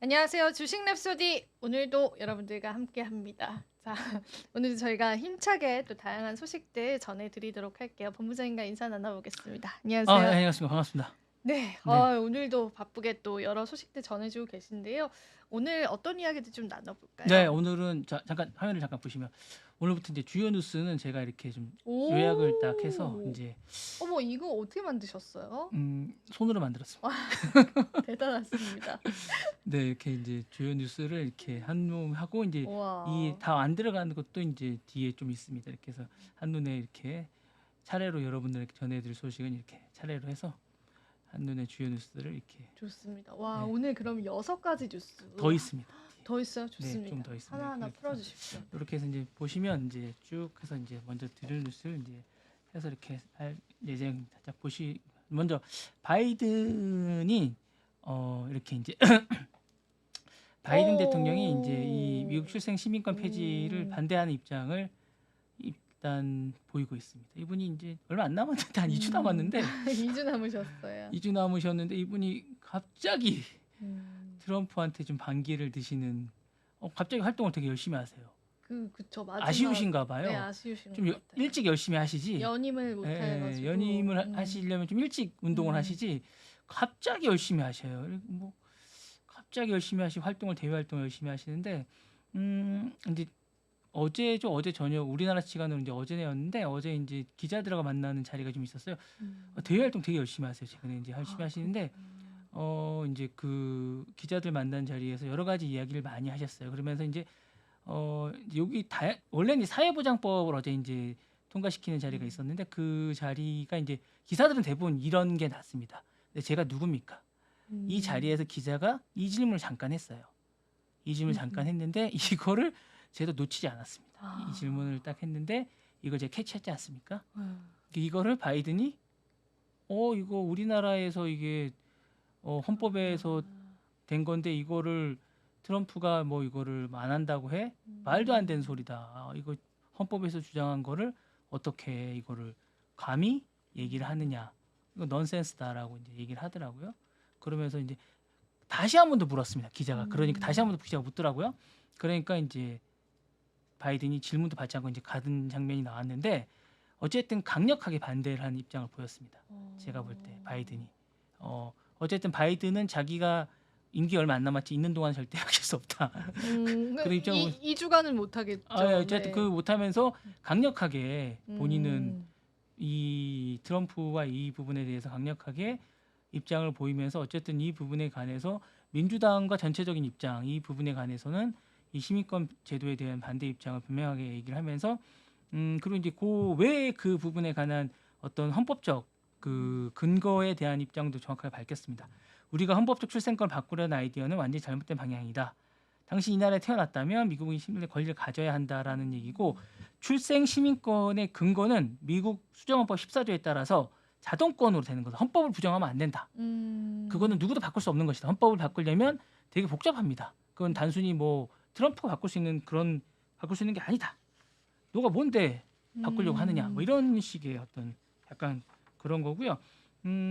안녕하세요. 주식 랩소디 오늘도 여러분들과 함께합니다. 자, 오늘도 저희가 힘차게 또 다양한 소식들 전해드리도록 할게요. 본부장님과 인사 나눠보겠습니다. 네, 안녕하세요. 안녕하십니까. 반갑습니다. 네, 네. 오늘도 바쁘게 또 여러 소식들 전해주고 계신데요. 오늘 어떤 이야기들 좀 네, 나눠볼까요? 오늘은 잠깐 화면을 잠깐 보시면 오늘부터 이제 주요 뉴스는 제가 이렇게 좀 요약을 딱 해서 오, 이제 어머 이거 어떻게 만드셨어요? 손으로 만들었습니다. 와, 대단하십니다. 네, 이렇게 이제 주요 뉴스를 이렇게 한눈 하고 이제 이 와, 다 안 들어가는 것도 이제 뒤에 좀 있습니다. 이렇게 해서 한눈에 이렇게 차례로 여러분들에게 전해드릴 소식은 이렇게 차례로 해서 한눈에 주요 뉴스들을 이렇게 좋습니다. 와, 네, 오늘 그럼 6가지 뉴스. 더 있습니다. 더 있어요? 네, 좀 좋습니다. 더 있습니다. 하나하나 이렇게 해서 풀어주십시오. 이렇게 해서 이제 보시면 이제 쭉 해서 이제 먼저 드릴 뉴스를 이제 해서 이렇게 할 예정입니다. 자, 먼저 바이든이 이렇게 이제 바이든 대통령이 이제 이 미국 출생 시민권 폐지를 반대하는 입장을 일단 보이고 있습니다. 이분이 이제 얼마 안 남았는데 한 2주 남았는데 2주 남으셨어요. 2주 남으셨는데 이분이 갑자기 음, 트럼프한테 좀 반기를 드시는 갑자기 활동을 되게 열심히 하세요. 그쵸. 마지막. 아쉬우신가 네, 봐요. 아쉬우신 좀 것 같아요. 일찍 열심히 하시지. 연임을 못 해가지고. 연임을 하시려면 좀 일찍 운동을 음. 하시지. 갑자기 열심히 하셔요. 그리고 뭐 갑자기 열심히 하시고 대외 활동을 열심히 하시는데 이제 어제 저녁 우리나라 시간으로 이제 어제였는데 어제 이제 기자들과 만나는 자리가 좀 있었어요. 대외 활동 되게 열심히 하세요. 최근에 이제 열심히 하시는데 이제 그 기자들 만난 자리에서 여러 가지 이야기를 많이 하셨어요. 그러면서 이제 여기 원래는 사회보장법을 어제 이제 통과시키는 자리가 있었는데 그 자리가 이제 기사들은 대부분 이런 게 났습니다. 근데 제가 누굽니까? 이 자리에서 기자가 이 질문을 잠깐 했어요. 이 질문을 잠깐 했는데 이거를 제가 놓치지 않았습니다. 이 질문을 딱 했는데 이걸 제가 캐치했지 않습니까? 이거를 바이든이 이거 우리나라에서 이게 헌법에서 된 건데 이거를 트럼프가 뭐 이거를 안 한다고 해? 말도 안 되는 소리다. 이거 헌법에서 주장한 거를 어떻게 이거를 감히 얘기를 하느냐? 이거 넌센스다라고 이제 얘기를 하더라고요. 그러면서 이제 다시 한 번 더 물었습니다. 기자가. 그러니까 다시 한 번 더 기자가 묻더라고요. 그러니까 이제 바이든이 질문도 받지 않고 이제 가는 장면이 나왔는데 어쨌든 강력하게 반대를 하는 입장을 보였습니다. 제가 볼 때 바이든이 어쨌든 바이든은 자기가 임기 얼마 안 남았지 있는 동안 절대 하실 수 없다. 그런 입장을 2주간은 못 하겠죠. 어쨌든 네. 그 못하면서 강력하게 본인은 음, 이 트럼프와 이 부분에 대해서 강력하게 입장을 보이면서 어쨌든 이 부분에 관해서 민주당과 전체적인 입장 이 부분에 관해서는 이 시민권 제도에 대한 반대 입장을 분명하게 얘기를 하면서 그리고 이제 그 외에 그 부분에 관한 어떤 헌법적 그 근거에 대한 입장도 정확하게 밝혔습니다. 우리가 헌법적 출생권을 바꾸려는 아이디어는 완전히 잘못된 방향이다. 당시 이 나라에 태어났다면 미국의 시민의 권리를 가져야 한다라는 얘기고 출생 시민권의 근거는 미국 수정헌법 14조에 따라서 자동권으로 되는 거다. 헌법을 부정하면 안 된다. 그거는 누구도 바꿀 수 없는 것이다. 헌법을 바꾸려면 되게 복잡합니다. 그건 단순히 뭐 트럼프가 바꿀 수 있는 게 아니다. 너가 뭔데 바꾸려고 하느냐. 뭐 이런 식의 어떤 약간 그런 거고요.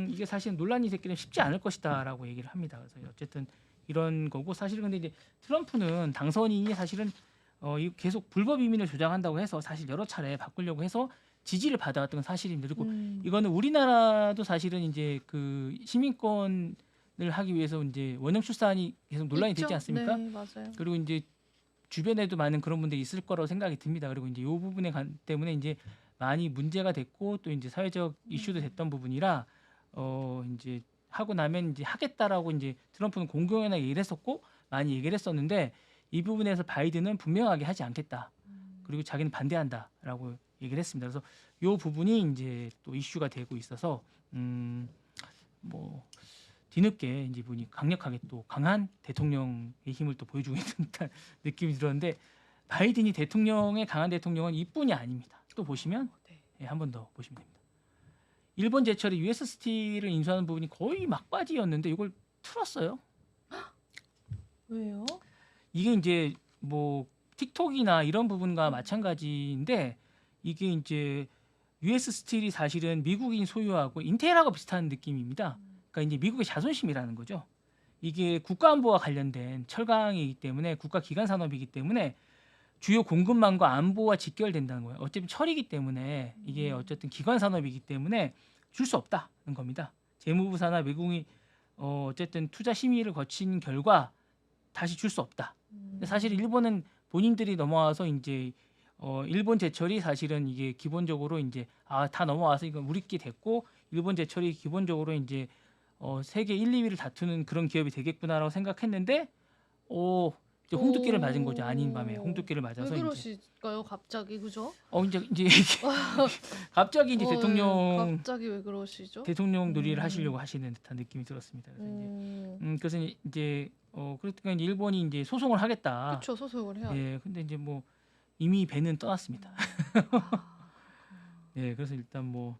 이게 사실 논란이 됐기는 쉽지 않을 것이다라고 얘기를 합니다. 그래서 어쨌든 이런 거고 사실 근데 이제 트럼프는 당선인이 사실은 계속 불법 이민을 주장한다고 해서 사실 여러 차례 바꾸려고 해서 지지를 받아왔던 건 사실입니다. 그리고 이거는 우리나라도 사실은 이제 그 시민권을 하기 위해서 이제 원형 출산이 계속 논란이 있죠? 되지 않습니까? 네, 맞아요. 그리고 이제 주변에도 많은 그런 분들이 있을 거라고 생각이 듭니다. 그리고 이제 이 부분에 때문에 이제 많이 문제가 됐고 또 이제 사회적 이슈도 됐던 부분이라 이제 하고 나면 이제 하겠다라고 이제 트럼프는 공공연하게 얘기를 했었고 많이 얘기를 했었는데 이 부분에서 바이든은 분명하게 하지 않겠다. 그리고 자기는 반대한다라고 얘기를 했습니다. 그래서 이 부분이 이제 또 이슈가 되고 있어서 뭐 뒤늦게 이제 분이 강력하게 또 강한 대통령의 힘을 또 보여주고 있는 듯한 느낌이 들었는데 바이든이 강한 대통령은 이뿐이 아닙니다. 또 보시면 네. 한 번 더 보시면 됩니다. 일본 제철에 US 스틸을 인수하는 부분이 거의 막바지였는데 이걸 틀었어요. 왜요? 이게 이제 뭐 틱톡이나 이런 부분과 마찬가지인데 이게 이제 US 스틸이 사실은 미국인 소유하고 인텔하고 비슷한 느낌입니다. 그러니까 이제 미국의 자존심이라는 거죠. 이게 국가안보와 관련된 철강이기 때문에 국가 기관 산업이기 때문에 주요 공급망과 안보와 직결된다는 거예요. 어차피 철이기 때문에 이게 어쨌든 기관 산업이기 때문에 줄 수 없다는 겁니다. 재무부 산하 외국이 어쨌든 투자 심의를 거친 결과 다시 줄 수 없다. 근데 사실 일본은 본인들이 넘어와서 이제 일본 제철이 사실은 이게 기본적으로 이제 다 넘어와서 이건 우리께 됐고 일본 제철이 기본적으로 이제 세계 1, 2위를 다투는 그런 기업이 되겠구나라고 생각했는데 이제 홍두깨를 맞은 거죠. 아닌 밤에 홍두깨를 왜 맞아서 이제 그러실까요? 갑자기 그죠? 이제 갑자기 이제 갑자기 왜 그러시죠? 대통령 놀이를 하시려고 하시는 듯한 느낌이 들었습니다. 그래서 이제 그러니까 이제 일본이 이제 소송을 하겠다. 그렇죠. 소송을 해야. 예, 근데 이제 뭐 이미 배는 떠났습니다. 예, 그래서 일단 뭐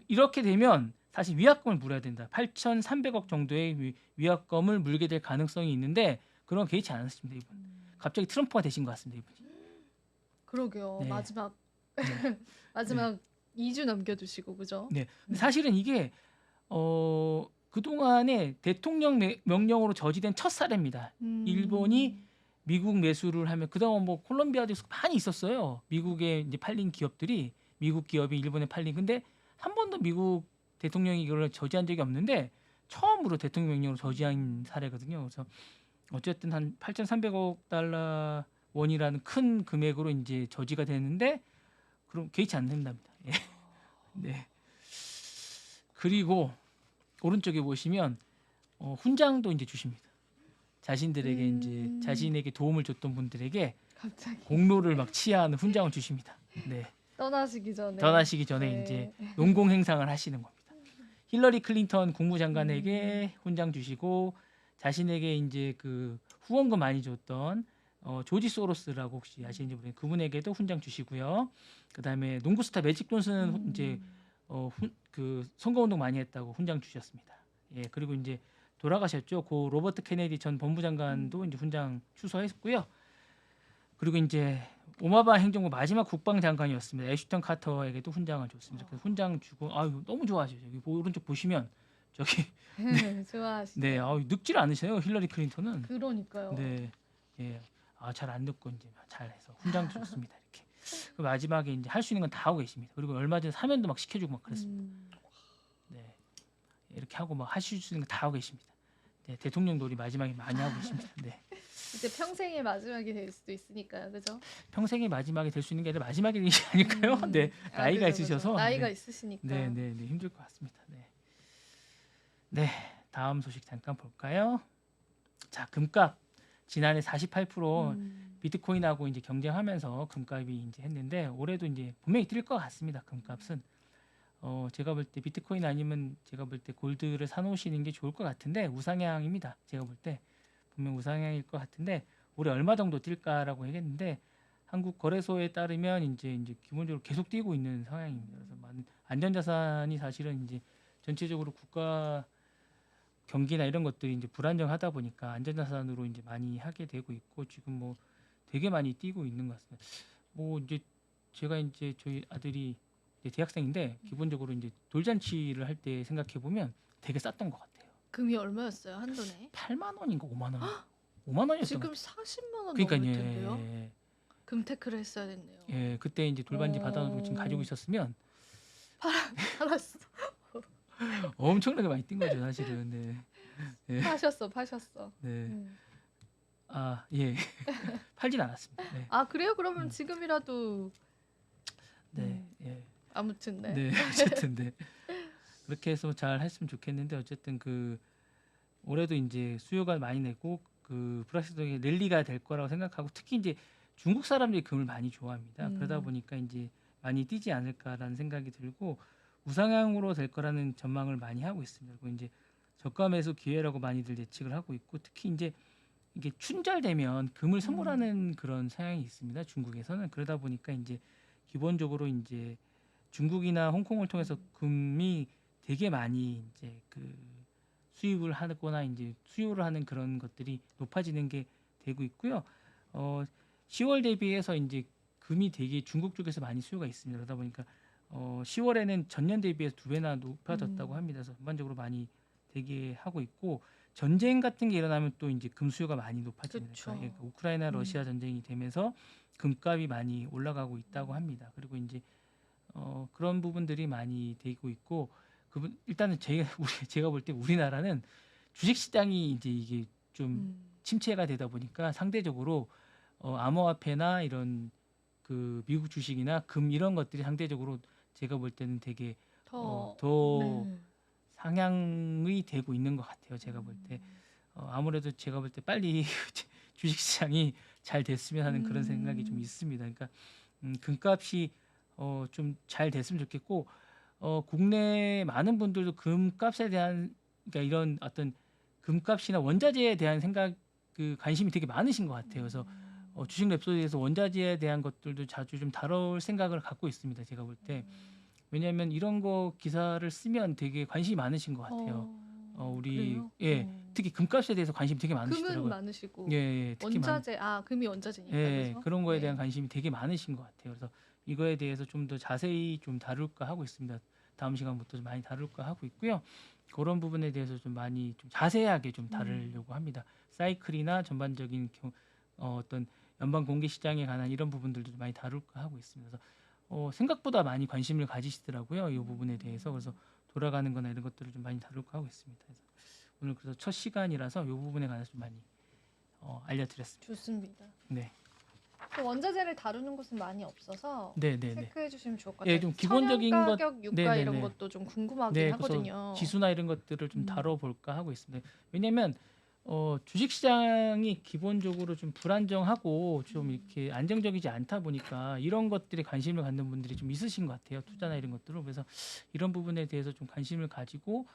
이렇게 되면 사실 위약금을 물어야 된다. 8,300억 정도의 위약금을 물게 될 가능성이 있는데 그런 거 개의치 않았습니다. 이분. 갑자기 트럼프가 되신 것 같습니다. 이분이. 그러게요. 네. 마지막 네. 마지막 2주 남겨두시고 그죠? 네. 사실은 이게 그동안에 대통령 명령으로 저지된 첫 사례입니다. 일본이 미국 매수를 하면 그동안 뭐 콜롬비아도 많이 있었어요. 미국에 이제 팔린 기업들이 미국 기업이 일본에 팔린 근데 한 번도 미국 대통령이 이걸 저지한 적이 없는데 처음으로 대통령 명령으로 저지한 사례거든요. 그래서 어쨌든 한 8,300억 달러 원이라는 큰 금액으로 이제 저지가 되는데 그럼 개의치 않는답니다. 예. 네. 그리고 오른쪽에 보시면 훈장도 이제 주십니다. 자신들에게 이제 자신에게 도움을 줬던 분들에게 갑자기 공로를 막 치하하는 훈장을 주십니다. 네. 떠나시기 전에 네. 이제 농공 행상을 하시는 겁니다. 힐러리 클린턴 국무장관에게 훈장 주시고 자신에게 이제 그 후원금 많이 줬던 조지 소로스라고 혹시 아시는지 모르겠는데 그분에게도 훈장 주시고요. 그다음에 농구 스타 매직 존슨은 이제 그 선거운동 많이 했다고 훈장 주셨습니다. 예, 그리고 이제 돌아가셨죠. 고 로버트 케네디 전 법무장관도 이제 훈장 추서했고요. 그리고 이제 오바마 행정부 마지막 국방장관이었습니다. 애슈턴 카터에게도 훈장을 줬습니다. 그래서 훈장 주고 너무 좋아하시죠. 여기 오른쪽 보시면 저기 좋아하시네. 네, 늙질 않으세요. 힐러리 클린턴은. 그러니까요. 네, 예, 잘 안 늙고 이제 잘해서 훈장 줬습니다. 이렇게. 그 마지막에 이제 할 수 있는 건 다 하고 계십니다. 그리고 얼마 전에 사면도 막 시켜주고 막 그랬습니다. 네, 이렇게 하고 막 하실 수 있는 거 다 하고 계십니다. 네, 대통령 놀이 마지막에 많이 하고 계십니다. 네. 이제 평생의 마지막이 될 수도 있으니까요, 그죠? 평생의 마지막이 될 수 있는 게 아니라 마지막이 아닐까요? 네, 나이가 그죠, 있으셔서 그죠. 나이가 네. 있으시니까. 네, 힘들 것 같습니다. 네, 다음 소식 잠깐 볼까요? 자, 금값 지난해 48% 비트코인하고 이제 경쟁하면서 금값이 이제 했는데 올해도 이제 분명히 뛸 것 같습니다. 금값은 제가 볼 때 비트코인 아니면 제가 볼 때 골드를 사놓으시는 게 좋을 것 같은데 우상향입니다. 제가 볼 때 분명 우상향일 것 같은데 올해 얼마 정도 뛸까라고 얘기했는데 한국 거래소에 따르면 이제 기본적으로 계속 뛰고 있는 상황입니다. 그래서 많은 안전자산이 사실은 이제 전체적으로 국가 경기나 이런 것들이 이제 불안정하다 보니까 안전자산으로 이제 많이 하게 되고 있고 지금 뭐 되게 많이 뛰고 있는 것 같습니다. 뭐 이제 제가 이제 저희 아들이 이제 대학생인데 기본적으로 이제 돌잔치를 할 때 생각해 보면 되게 쌌던 것 같아요. 금이 얼마였어요, 한돈에? 8만 원인가 5만 원. 5만 원이었던 지금 것 40만 원 그러니까 넘을 텐데요. 금테크를 했어야 됐네요. 예, 그때 이제 돌반지 받아놓고 지금 가지고 있었으면 팔았어. 엄청나게 많이 뛴 거죠, 사실은. 네. 네. 파셨어. 네. 예. 팔진 않았습니다. 네. 그래요? 그러면 지금이라도 네. 예. 아무튼 네. 네, 어쨌든 네. 그렇게 해서 잘 했으면 좋겠는데 어쨌든 그 올해도 이제 수요가 많이 내고 그 불확실성이 랠리가 될 거라고 생각하고 특히 이제 중국 사람들이 금을 많이 좋아합니다. 그러다 보니까 이제 많이 뛰지 않을까라는 생각이 들고 우상향으로 될 거라는 전망을 많이 하고 있습니다. 그리고 이제 저가 매수 기회라고 많이들 예측을 하고 있고 특히 이제 이게 춘절되면 금을 선물하는 그런 성향이 있습니다. 중국에서는 그러다 보니까 이제 기본적으로 이제 중국이나 홍콩을 통해서 금이 되게 많이 이제 그 수입을 하거나 이제 수요를 하는 그런 것들이 높아지는 게 되고 있고요. 10월 대비해서 이제 금이 되게 중국 쪽에서 많이 수요가 있습니다. 그러다 보니까 10월에는 전년 대비해서 2배나 높아졌다고 합니다. 그래서 전반적으로 많이 되게 하고 있고 전쟁 같은 게 일어나면 또 이제 금 수요가 많이 높아집니다. 그쵸. 그러니까 우크라이나 러시아 전쟁이 되면서 금값이 많이 올라가고 있다고 합니다. 그리고 이제 그런 부분들이 많이 되고 있고 일단은 제가 볼 때 우리나라는 주식 시장이 이제 이게 좀 침체가 되다 보니까 상대적으로 암호화폐나 이런 그 미국 주식이나 금 이런 것들이 상대적으로 제가 볼 때는 되게 더 더 네. 상향이 되고 있는 것 같아요. 제가 볼 때. 아무래도 제가 볼 때 빨리 주식 시장이 잘 됐으면 하는 그런 생각이 좀 있습니다. 그러니까 금값이 좀 잘 됐으면 좋겠고 국내 많은 분들도 금값에 대한 그러니까 이런 어떤 금값이나 원자재에 대한 생각 그 관심이 되게 많으신 것 같아요. 그래서 주식 랩소디에서 원자재에 대한 것들도 자주 좀 다룰 생각을 갖고 있습니다. 제가 볼 때. 왜냐하면 이런 거 기사를 쓰면 되게 관심이 많으신 것 같아요. 우리 그래요? 예 특히 금값에 대해서 관심이 되게 금은 많으시더라고요. 많으시고 예, 특히 금이 원자재니까 예, 그래서 그런 거에 대한 네. 관심이 되게 많으신 것 같아요. 그래서 이거에 대해서 좀 더 자세히 좀 다룰까 하고 있습니다. 다음 시간부터 좀 많이 다룰까 하고 있고요. 그런 부분에 대해서 좀 많이 좀 자세하게 좀 다루려고 합니다. 사이클이나 전반적인 어떤 연방 공개 시장에 관한 이런 부분들도 좀 많이 다룰까 하고 있습니다. 그래서 생각보다 많이 관심을 가지시더라고요. 이 부분에 대해서. 그래서 돌아가는 거나 이런 것들을 좀 많이 다룰까 하고 있습니다. 그래서 오늘 그래서 첫 시간이라서 이 부분에 관해서 좀 많이 알려드렸습니다. 좋습니다. 네. 또 원자재를 다루는 곳은 많이 없어서 네네네. 체크해 주시면 좋을 것 같아요. 예, 좀 기본적인 천연 것, 가격 유가 네네네. 이런 것도 좀 궁금하긴 네, 하거든요. 그래서 지수나 이런 것들을 좀 다뤄볼까 하고 있습니다. 왜냐하면 주식시장이 기본적으로 좀 불안정하고 좀 이렇게 안정적이지 않다 보니까 이런 것들에 관심을 갖는 분들이 좀 있으신 것 같아요. 투자나 이런 것들로. 그래서 이런 부분에 대해서 좀 관심을 가지고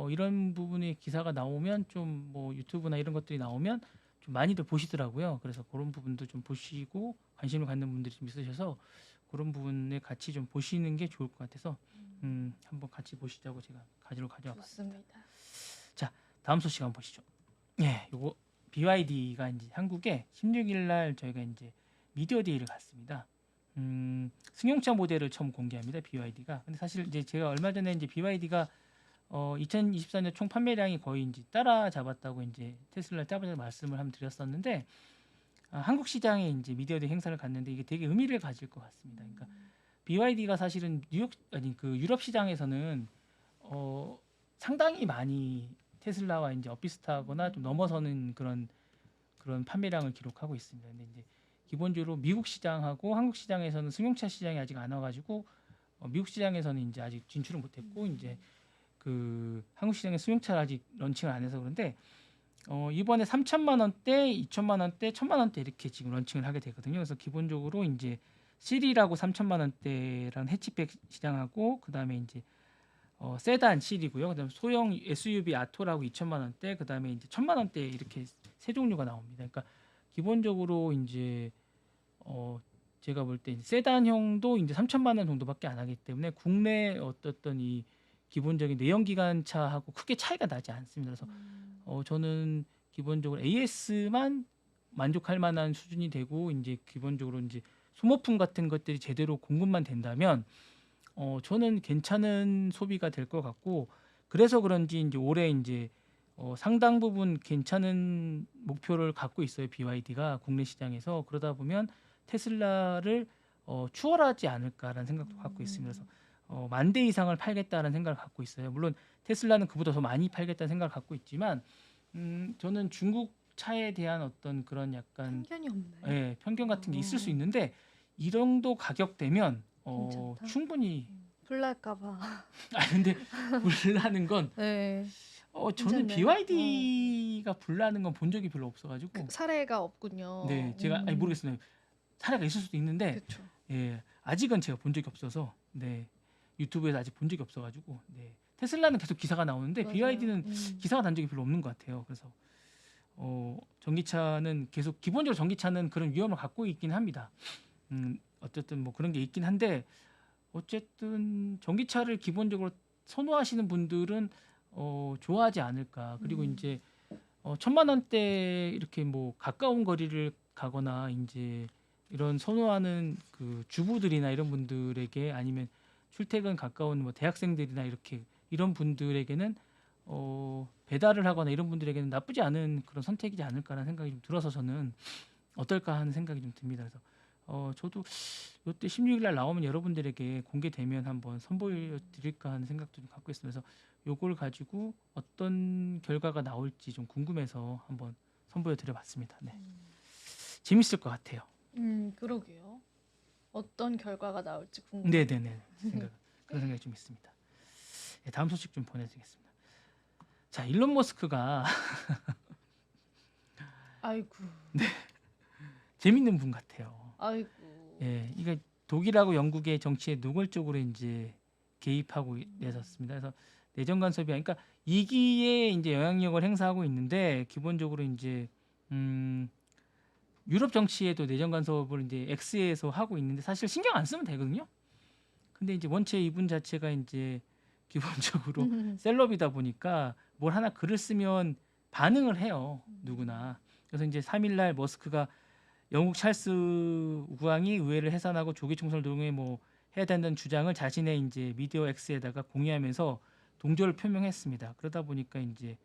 이런 부분의 기사가 나오면 좀 뭐 유튜브나 이런 것들이 나오면 좀 많이들 보시더라고요. 그래서 그런 부분도 좀 보시고 관심을 갖는 분들이 좀 있으셔서 그런 부분에 같이 좀 보시는 게 좋을 것 같아서 한번 같이 보시자고 제가 가져와봤습니다. 좋습니다. 자, 다음 소식 한번 보시죠. 예, 요거 BYD가 이제 한국에 16일 날 저희가 이제 미디어 데이를 갔습니다. 승용차 모델을 처음 공개합니다. BYD가. 근데 사실 이제 제가 얼마 전에 이제 BYD가 2024년 총 판매량이 거의 이제 따라잡았다고 이제 테슬라 짜부자 말씀을 한번 드렸었는데 한국 시장에 이제 미디어 데이 행사를 갔는데 이게 되게 의미를 가질 것 같습니다. 그러니까 BYD가 사실은 그 유럽 시장에서는 상당히 많이 테슬라와 이제 엇비슷하거나 좀 넘어서는 그런 판매량을 기록하고 있습니다. 근데 이제 기본적으로 미국 시장하고 한국 시장에서는 승용차 시장이 아직 안 와가지고 미국 시장에서는 이제 아직 진출을 못했고 이제 그 한국 시장에 승용차를 아직 런칭을 안 해서 그런데 이번에 3천만 원대, 2천만 원대, 1천만 원대 이렇게 지금 런칭을 하게 되거든요. 그래서 기본적으로 이제 시리라고 3천만 원대라는 해치백 시장하고 그다음에 이제 세단 C이고요. 그다음에 소형 SUV 아토라고 2천만 원대, 그다음에 이제 1천만 원대 이렇게 세 종류가 나옵니다. 그러니까 기본적으로 이제 제가 볼 때 세단형도 이제 3천만 원 정도밖에 안 하기 때문에 국내 어떤 이 기본적인 내연기관차하고 크게 차이가 나지 않습니다. 그래서 저는 기본적으로 AS만 만족할 만한 수준이 되고 이제 기본적으로 이제 소모품 같은 것들이 제대로 공급만 된다면 저는 괜찮은 소비가 될 것 같고 그래서 그런지 이제 올해 이제 상당 부분 괜찮은 목표를 갖고 있어요. BYD가 국내 시장에서. 그러다 보면 테슬라를 추월하지 않을까라는 생각도 갖고 있습니다. 그래서 10,000대 이상을 팔겠다는 생각을 갖고 있어요. 물론 테슬라는 그보다 더 많이 팔겠다는 생각을 갖고 있지만 저는 중국 차에 대한 어떤 그런 약간 편견이 없나요? 예, 편견 같은 게 있을 수 있는데 이 정도 가격대면 괜찮다. 충분히 불날까봐. 근데 불나는 건 네. 저는 괜찮나요? BYD가 불나는 건 본 적이 별로 없어가지고 그 사례가 없군요. 네 제가 모르겠어요. 사례가 있을 수도 있는데 그렇죠. 예 아직은 제가 본 적이 없어서 네 유튜브에서 아직 본 적이 없어가지고 네 테슬라는 계속 기사가 나오는데 맞아요. BYD는 기사가 난 적이 별로 없는 것 같아요. 그래서 전기차는 계속 기본적으로 전기차는 그런 위험을 갖고 있긴 합니다. 어쨌든 뭐 그런 게 있긴 한데 어쨌든 전기차를 기본적으로 선호하시는 분들은 좋아하지 않을까. 그리고 이제 1,000만 원대 이렇게 뭐 가까운 거리를 가거나 이제 이런 선호하는 그 주부들이나 이런 분들에게 아니면 출퇴근 가까운 뭐 대학생들이나 이런 분들에게는 배달을 하거나 이런 분들에게는 나쁘지 않은 그런 선택이지 않을까라는 생각이 좀 들어서 저는 어떨까 하는 생각이 좀 듭니다. 그래서 저도 이때 16일 날 나오면 여러분들에게 공개되면 한번 선보여 드릴까 하는 생각도 좀 갖고 있습니다. 그래서 요걸 가지고 어떤 결과가 나올지 좀 궁금해서 한번 선보여 드려 봤습니다. 네. 재밌을 것 같아요. 그러게요. 어떤 결과가 나올지 궁금해요. 네네네. 그런 생각이 좀 있습니다. 네, 다음 소식 좀 보내드리겠습니다. 자, 일론 머스크가 아이고, 재밌는 분 같아요. 아이고. 예, 이게 독일하고 영국의 정치에 노골적으로 이제 개입하고 내섰습니다. 그래서 내정 간섭이 그러니까 2기에 이제 영향력을 행사하고 있는데 기본적으로 이제 유럽 정치에도 내정 간섭을 이제 X에서 하고 있는데 사실 신경 안 쓰면 되거든요. 근데 이제 원체 이분 자체가 이제 기본적으로 셀럽이다 보니까 뭘 하나 글을 쓰면 반응을 해요. 누구나. 그래서 이제 3일 날 머스크가 영국 찰스 국왕이 의회를 해산하고 조기 총선을 동해 뭐 해야 된다는 주장을 자신의 이제 미디어 X에다가 공유하면서 동조를 표명했습니다. 그러다 보니까 이제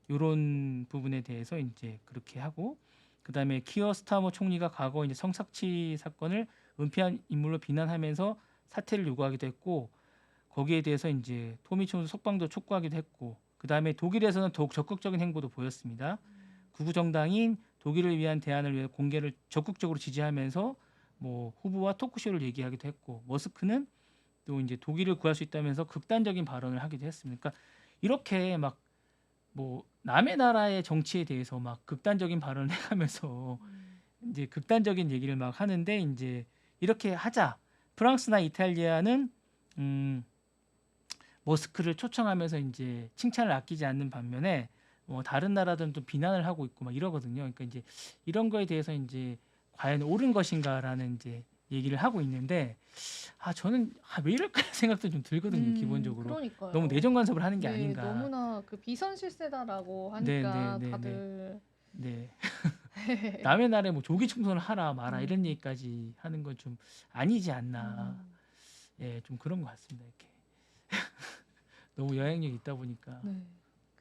이런 부분에 대해서 이제 그렇게 하고 그다음에 키어 스타머 총리가 과거 이제 성착취 사건을 은폐한 인물로 비난하면서 사퇴를 요구하기도 했고 거기에 대해서 이제 토미 총수 석방도 촉구하기도 했고 그다음에 독일에서는 더욱 적극적인 행보도 보였습니다. 극우 정당인 독일을 위한 대안을 위해 공개를 적극적으로 지지하면서 뭐 후보와 토크쇼를 얘기하기도 했고 머스크는 또 이제 독일을 구할 수 있다면서 극단적인 발언을 하기도 했습니다. 그러니까 이렇게 막 뭐 남의 나라의 정치에 대해서 막 극단적인 발언을 해가면서 이제 극단적인 얘기를 막 하는데 이제 이렇게 하자 프랑스나 이탈리아는 머스크를 초청하면서 이제 칭찬을 아끼지 않는 반면에 다른 나라들은 또 비난을 하고 있고 막 이러거든요. 그러니까 이제 이런 거에 대해서 이제 과연 옳은 것인가라는 이제 얘기를 하고 있는데 저는 왜 이럴까 생각도 좀 들거든요. 기본적으로 그러니까요. 너무 내정 간섭을 하는 게 네, 아닌가. 너무나 그 비선실세다라고 네, 하니까 네, 네, 다들 네. 남의 나라에 뭐 조기 충선을 하라 마라 이런 음. 얘기까지 하는 건 좀 아니지 않나. 음, 예, 좀 그런 것 같습니다. 이렇게 너무 영향력이 있다 보니까 네.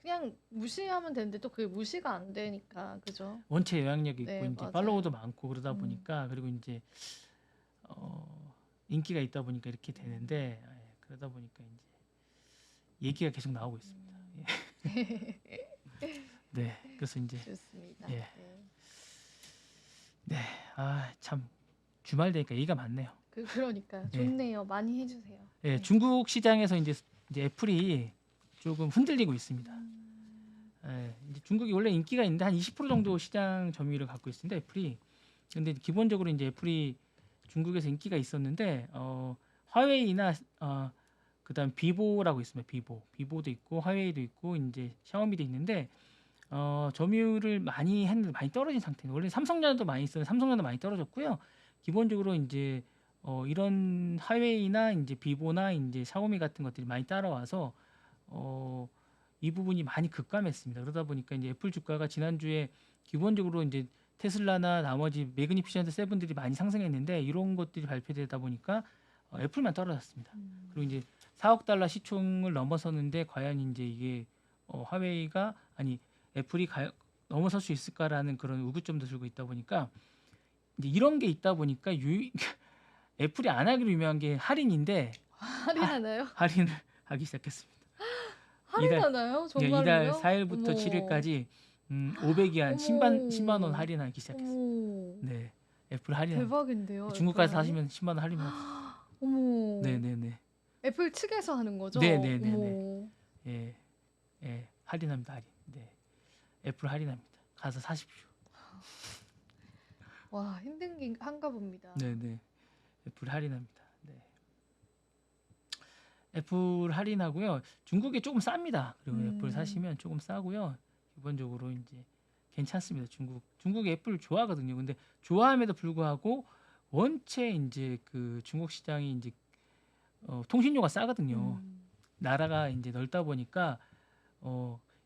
그냥 무시하면 되는데 또 그게 무시가 안 되니까 그죠? 원체 영향력이 있고 네, 이제 맞아요. 팔로워도 많고 그러다 음. 보니까 그리고 이제 인기가 있다 보니까 이렇게 되는데 그러다 보니까 이제 얘기가 계속 나오고 있습니다. 네, 그래서 이제 좋습니다. 예. 네. 참 주말 되니까 얘기가 많네요. 그러니까 예. 좋네요. 많이 해주세요. 예, 네. 중국 시장에서 이제 애플이 조금 흔들리고 있습니다. 예, 이제 중국이 원래 인기가 있는데 한 20% 정도 시장 점유율을 갖고 있습니다. 애플이. 근데 기본적으로 이제 애플이 중국에서 인기가 있었는데 화웨이나 그다음 비보라고 있습니다. 비보도 있고 화웨이도 있고 이제 샤오미도 있는데 점유율을 많이 했는데 많이 떨어진 상태예요. 원래 삼성전자도 많이 있었는데 삼성전자 많이 떨어졌고요. 기본적으로 이제 이런 화웨이나 이제 비보나 이제 샤오미 같은 것들이 많이 따라와서 이 부분이 많이 급감했습니다. 그러다 보니까 이제 애플 주가가 지난주에 기본적으로 이제 테슬라나 나머지 매그니피션트 세븐들이 많이 상승했는데 이런 것들이 발표되다 보니까 애플만 떨어졌습니다. 그리고 이제 4억 달러 시총을 넘어섰는데 과연 이제 이게 화웨이가 아니 애플이 넘어설 수 있을까라는 그런 의구점도 들고 있다 보니까 이제 이런 게 있다 보니까 애플이 안 하기로 유명한 게 할인인데 할인하나요? 할인을 하기 시작했습니다. 할인하나요? 이달 정말로요? 4일부터 어머. 7일까지 500위안 어머. 10만 원 할인하기 시작했어요. 어머. 네, 애플 할인. 대박인데요. 중국 가서 애플 할인? 사시면 10만 원 할인하고. 어머. 네네네. 애플 측에서 하는 거죠? 네네네네. 어머. 예, 예, 할인합니다 할인. 네, 애플 할인합니다. 가서 사십시오. 와, 힘든 게 한가 봅니다. 네네. 애플 할인합니다. 네. 애플 할인하고요. 중국에 조금 쌉니다. 그리고 애플 사시면 조금 싸고요. 기본적으로 이제 괜찮습니다. 중국 애플 좋아하거든요. 근데 좋아함에도 불구하고 원체 이제 그 중국 시장이 이제 통신료가 싸거든요. 나라가 이제 넓다 보니까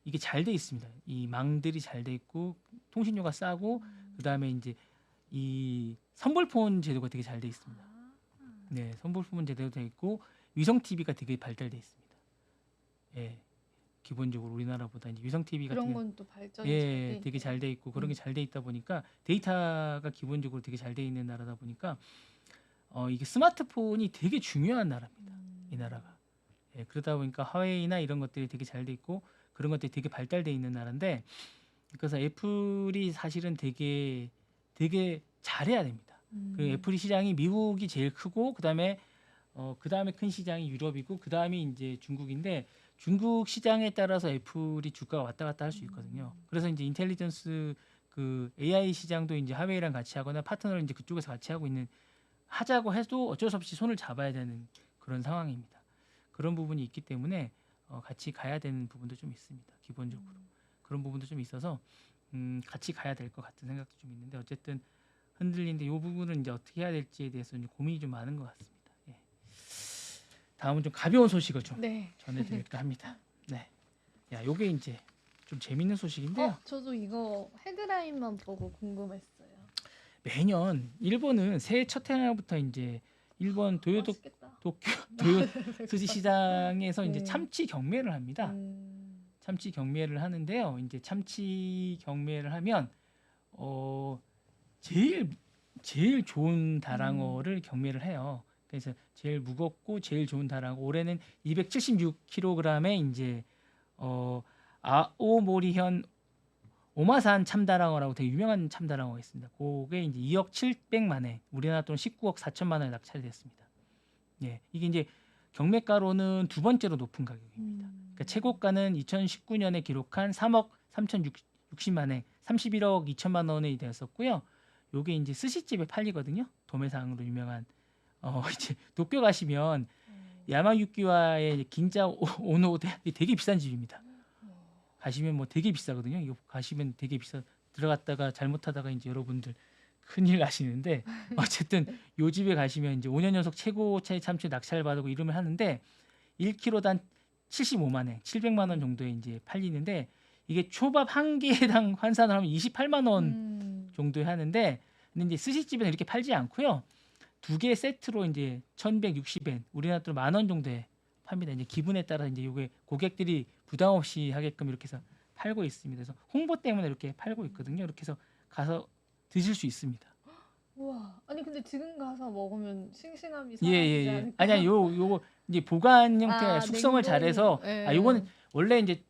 이게 잘 돼 있습니다. 이 망들이 잘 돼 있고 통신료가 싸고 그다음에 이제 이 선불폰 제도가 되게 잘 돼 있습니다. 네, 선불폰 제도가 돼 있고 위성 TV가 되게 발달돼 있습니다. 예. 기본적으로 우리나라보다 이제 위성 TV 같은 그런 게 건 또 발전이 잘 예, 돼 되게 잘 있네요. 돼 있고 그런 게 음. 잘 돼 있다 보니까 데이터가 기본적으로 되게 잘 돼 있는 나라다 보니까 이게 스마트폰이 되게 중요한 나라입니다. 이 나라가. 예, 그러다 보니까 화웨이나 이런 것들이 되게 잘 돼 있고 그런 것들이 되게 발달돼 있는 나라인데 그래서 애플이 사실은 되게 잘해야 됩니다. 그리고 애플이 시장이 미국이 제일 크고 그다음에 큰 시장이 유럽이고 그다음에 이제 중국인데 중국 시장에 따라서 애플이 주가가 왔다 갔다 할 수 있거든요. 그래서 이제 인텔리전스 그 AI 시장도 이제 하웨이랑 같이 하거나 파트너를 이제 그쪽에서 같이 하자고 해도 어쩔 수 없이 손을 잡아야 되는 그런 상황입니다. 그런 부분이 있기 때문에 같이 가야 되는 부분도 좀 있습니다. 기본적으로 그런 부분도 좀 있어서 같이 가야 될 것 같은 생각도 좀 있는데 어쨌든 흔들리는데 이 부분을 이제 어떻게 해야 될지에 대해서 이제 고민이 좀 많은 것 같습니다. 예. 다음은 좀 가벼운 소식을 좀 네. 전해드릴까 합니다. 네, 야, 요게 이제 좀 재밌는 소식인데요. 저도 이거 헤드라인만 보고 궁금했어요. 매년 일본은 새해 첫 해부터 이제 일본 맛있겠다. 도쿄 도요스시 시장에서 이제 네. 참치 경매를 합니다. 음. 참치 경매를 하는데요. 이제 참치 경매를 하면 제일 좋은 다랑어를 경매를 해요. 그래서 제일 무겁고 제일 좋은 다랑어 올해는 276kg에 이제 아오모리현 오마산 참다랑어라고 되게 유명한 참다랑어가 있습니다. 그게 이제 2억 700만 엔, 우리나라 돈 19억 4천만 원에 낙찰이 됐습니다. 예, 이게 이제 경매가로는 두 번째로 높은 가격입니다. 그러니까 최고가는 2019년에 기록한 3억 3,060만 엔, 31억 2천만 원이 되었었고요. 요게 이제 스시집에 팔리거든요. 도매상으로 유명한 이제 도쿄 가시면 야마유키와의 긴자 오노데 되게 비싼 집입니다. 가시면 뭐 되게 비싸거든요. 이거 가시면 되게 비싸. 들어갔다가 잘못하다가 이제 여러분들 큰일 나시는데 어쨌든 요 집에 가시면 이제 5년 연속 최고차의 참치 낙찰 받고 이러면 하는데 1kg당 75만 원, 700만 원 정도에 이제 팔리는데 이게 초밥 한 개당 환산을 하면 28만 원 정도에 하는데 근데 이제 스시집에는 이렇게 팔지 않고요. 두 개 세트로 이제 1,160엔, 우리나라 돈 만 원 정도에 팝니다. 이제 기분에 따라 이제 요게 고객들이 부담 없이 하게끔 이렇게 해서 팔고 있습니다. 그래서 홍보 때문에 이렇게 팔고 있거든요. 이렇게 해서 가서 드실 수 있습니다. 우와. 아니 근데 지금 가서 먹으면 싱싱함이 예, 사라지지 예, 예. 않을까요? 아니야, 요거 이제 보관 형태 숙성을 냉동. 잘해서 예. 요거는 원래 이제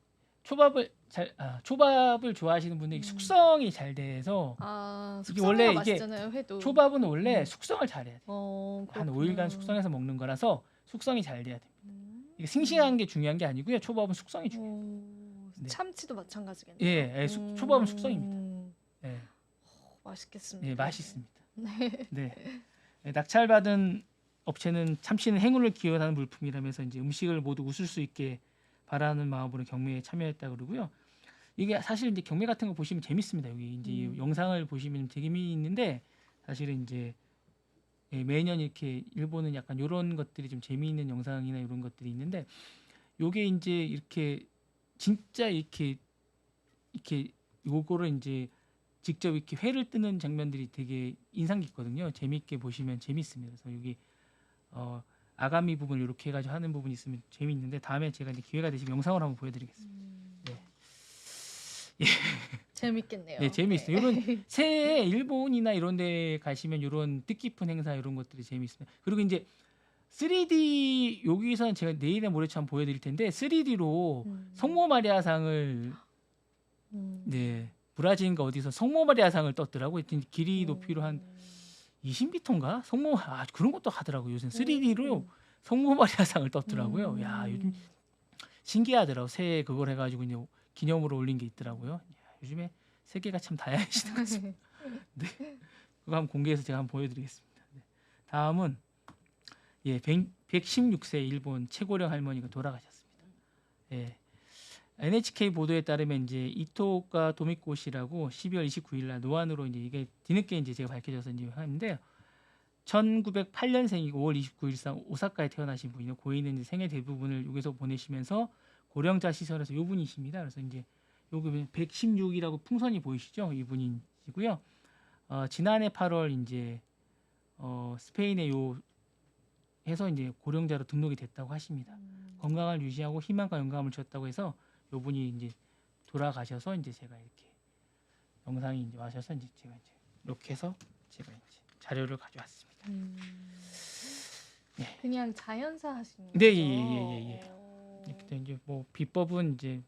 초밥을 좋아하시는 분들이 숙성이 잘 돼서 이게 원래 숙성해야 이게 맛있잖아요. 회도. 초밥은 원래 숙성을 잘해야 돼. 한 그렇구나. 5일간 숙성해서 먹는 거라서 숙성이 잘 돼야 됩니다. 음. 이게 싱싱한 게 중요한 게 아니고요. 초밥은 숙성이 중요해요. 네. 참치도 마찬가지겠네요. 예, 초밥은 숙성입니다. 예, 맛있겠습니다. 예, 맛있습니다. 네. 네, 낙찰받은 업체는 참치는 행운을 기원하는 물품이라면서 이제 음식을 모두 웃을 수 있게 바라는 마음으로 경매에 참여했다 그러고요. 이게 사실 이제 경매 같은 거 보시면 재밌습니다. 여기 이제 이 영상을 보시면 되게 재미있는데 사실은 이제 매년 이렇게 일본은 약간 이런 것들이 좀 재미있는 영상이나 이런 것들이 있는데 요게 이제 이렇게 진짜 이렇게 요거를 이제 직접 이렇게 회를 뜨는 장면들이 되게 인상 깊거든요. 재미있게 보시면 재밌습니다. 그래서 여기 아가미 부분 이렇게 해가지고 하는 부분이 있으면 재미있는데 다음에 제가 이제 기회가 되시면 영상을 한번 보여드리겠습니다. 네. 재밌겠네요. 네, 재미있어요. 이런 새해 일본이나 이런 데 가시면 이런 뜻깊은 행사 이런 것들이 재미있습니다. 그리고 이제 3D 여기서는 제가 내일에 모레처럼 보여드릴 텐데 3D로 성모 마리아상을 네 브라질인가 어디서 성모 마리아상을 떴더라고요. 길이 높이로 한 20m인가? 그런 것도 하더라고요. 요새 3D로 성모 마리아상을 떴더라고요. 야, 요즘 신기하더라고. 새해 그걸 해가지고 이제 기념으로 올린 게 있더라고요. 야, 요즘에 세계가 참 다양해지는 것 같습니다. 네, 그거 한번 공개해서 제가 한번 보여드리겠습니다. 네. 다음은 116세 일본 최고령 할머니가 돌아가셨습니다. 예. NHK 보도에 따르면 이제 이토오카 도미코 씨라고 12월 29일 날 노안으로 이제 이게 뒤늦게 이제 제가 밝혀져서 이제 하는데 1908년생이고 5월 29일상 오사카에 태어나신 분이요. 고인은 이제 생애 대부분을 여기서 보내시면서 고령자 시설에서 요 분이십니다. 그래서 이제 요기 116이라고 풍선이 보이시죠? 이분이시고요. 지난해 8월 이제 스페인에 해서 이제 고령자로 등록이 됐다고 하십니다. 건강을 유지하고 희망과 영감을 주었다고 해서 요분이 이제 돌아가셔서 이제 제가 이렇게 영상이 이제 와셔서 이제 제가 이제 이렇게 해서 제가 이제 자료를 가져왔습니다. 예. 그냥 자연사 하시는 네, 거죠? 그때 이제 뭐 비법은 이제